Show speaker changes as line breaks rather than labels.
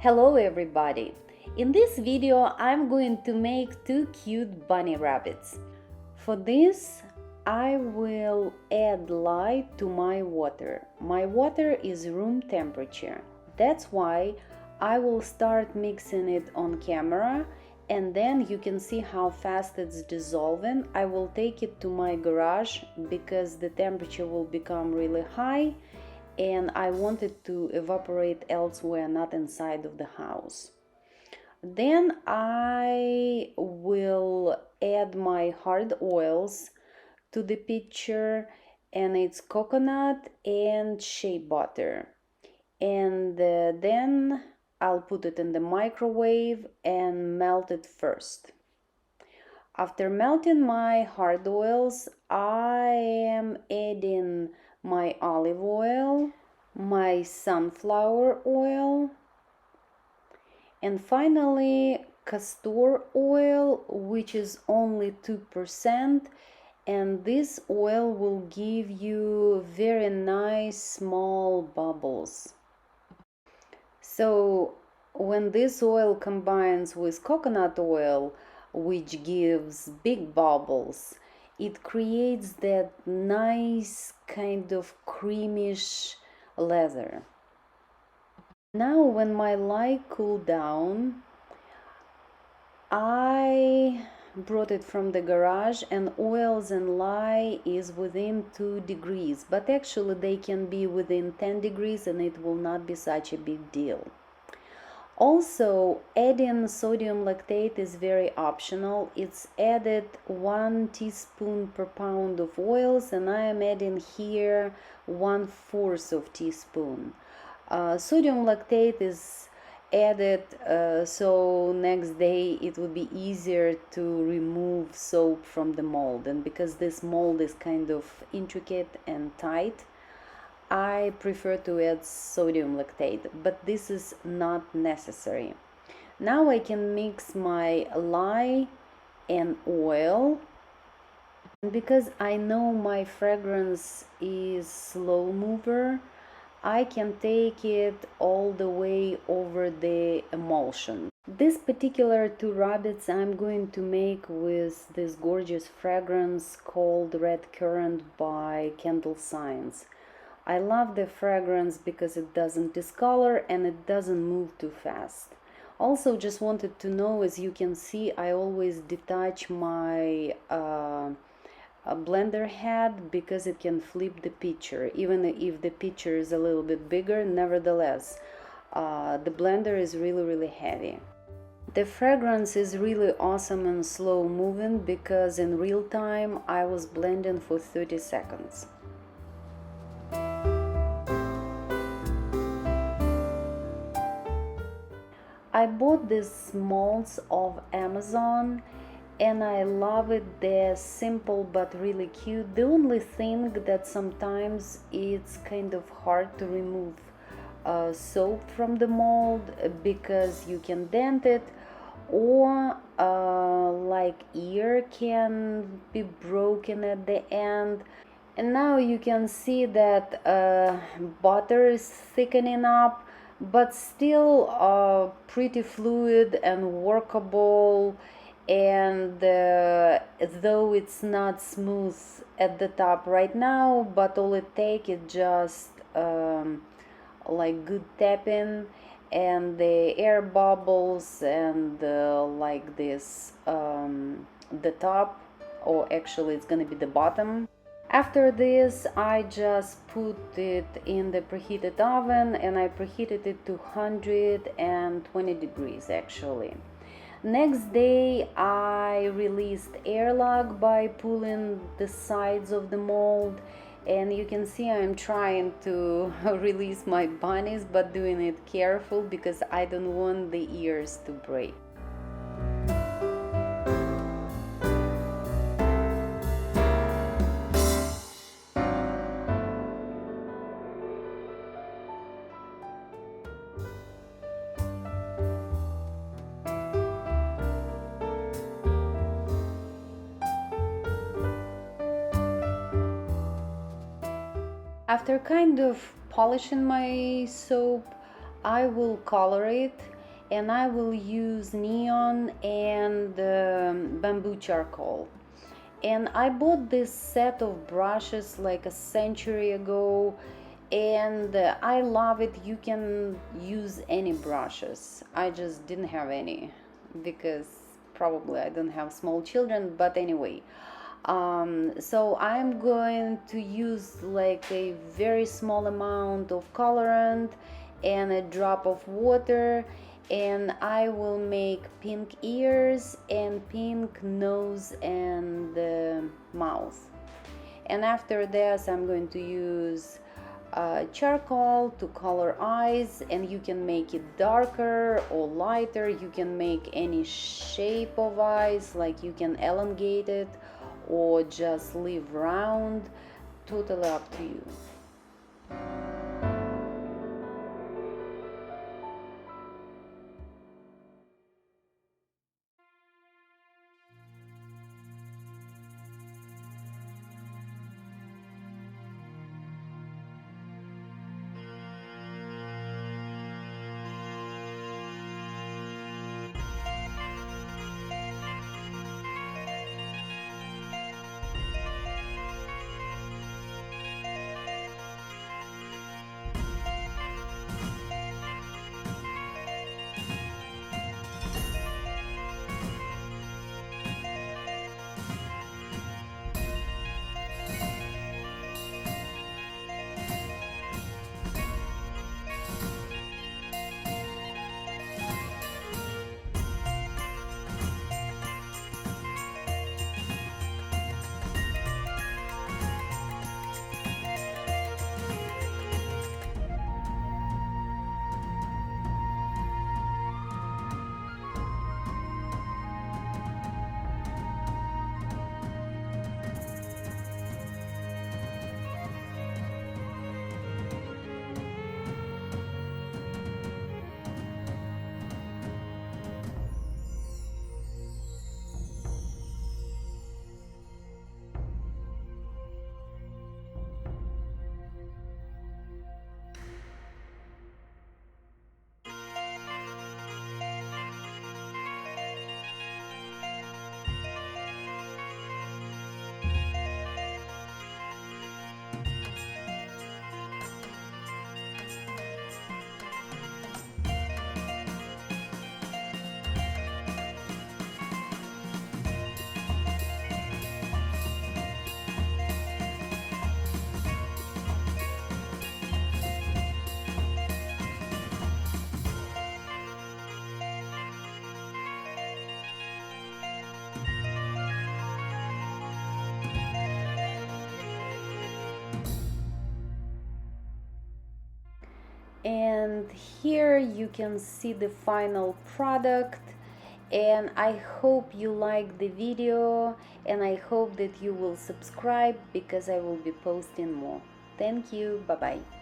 Hello everybody! In this video I'm going to make two cute bunny rabbits. For this I will add light to my water. My water is room temperature. That's why I will start mixing it on camera and then you can see how fast it's dissolving. I will take it to my garage because the temperature will become really high and I want it to evaporate elsewhere, not inside of the house. Then I will add my hard oils to the picture, and it's coconut and shea butter. And then I'll put it in the microwave and melt it first. After melting my hard oils, I am adding my olive oil, my sunflower oil, and finally castor oil, which is only 2%, and this oil will give you very nice small bubbles. So when this oil combines with coconut oil, which gives big bubbles, it creates that nice kind of creamish leather. Now when my lye cooled down, I brought it from the garage, and oils and lye is within 2 degrees, but actually they can be within 10 degrees and it will not be such a big deal. Also, adding sodium lactate is very optional. It's added 1 teaspoon per pound of oils, and I am adding here 1/4 of teaspoon. Sodium lactate is added so next day it will be easier to remove soap from the mold, and because this mold is kind of intricate and tight, I prefer to add sodium lactate, but this is not necessary. Now I can mix my lye and oil, and because I know my fragrance is slow mover, I can take it all the way over the emulsion. This particular two rabbits I'm going to make with this gorgeous fragrance called Red Currant by Candle Science. I love the fragrance because it doesn't discolor and it doesn't move too fast. Also, just wanted to know, as you can see, I always detach my blender head because it can flip the picture. Even if the picture is a little bit bigger, nevertheless, the blender is really heavy. The fragrance is really awesome and slow moving because in real time I was blending for 30 seconds. I bought these molds of Amazon and I love it. They're simple but really cute. The only thing that sometimes it's kind of hard to remove soap from the mold because you can dent it, or like ear can be broken at the end. And now you can see that butter is thickening up, but still pretty fluid and workable, and though it's not smooth at the top right now, but all it takes is just like good tapping, and the air bubbles and like this the top, or actually it's gonna be the bottom. After this, I just put it in the preheated oven, and I preheated it to 120 degrees actually. Next day, I released airlock by pulling the sides of the mold, and you can see I'm trying to release my bunnies, but doing it careful because I don't want the ears to break. After kind of polishing my soap, I will color it, and I will use neon and bamboo charcoal. And I bought this set of brushes like a century ago, and I love it. You can use any brushes. I just didn't have any because probably I don't have small children, but anyway. So I'm going to use like a very small amount of colorant and a drop of water, and I will make pink ears and pink nose and mouth. And after this I'm going to use charcoal to color eyes, and you can make it darker or lighter. You can make any shape of eyes, like you can elongate it or just leave round, totally up to you. And here you can see the final product, and I hope you like the video, and I hope that you will subscribe because I will be posting more. Thank you. Bye bye.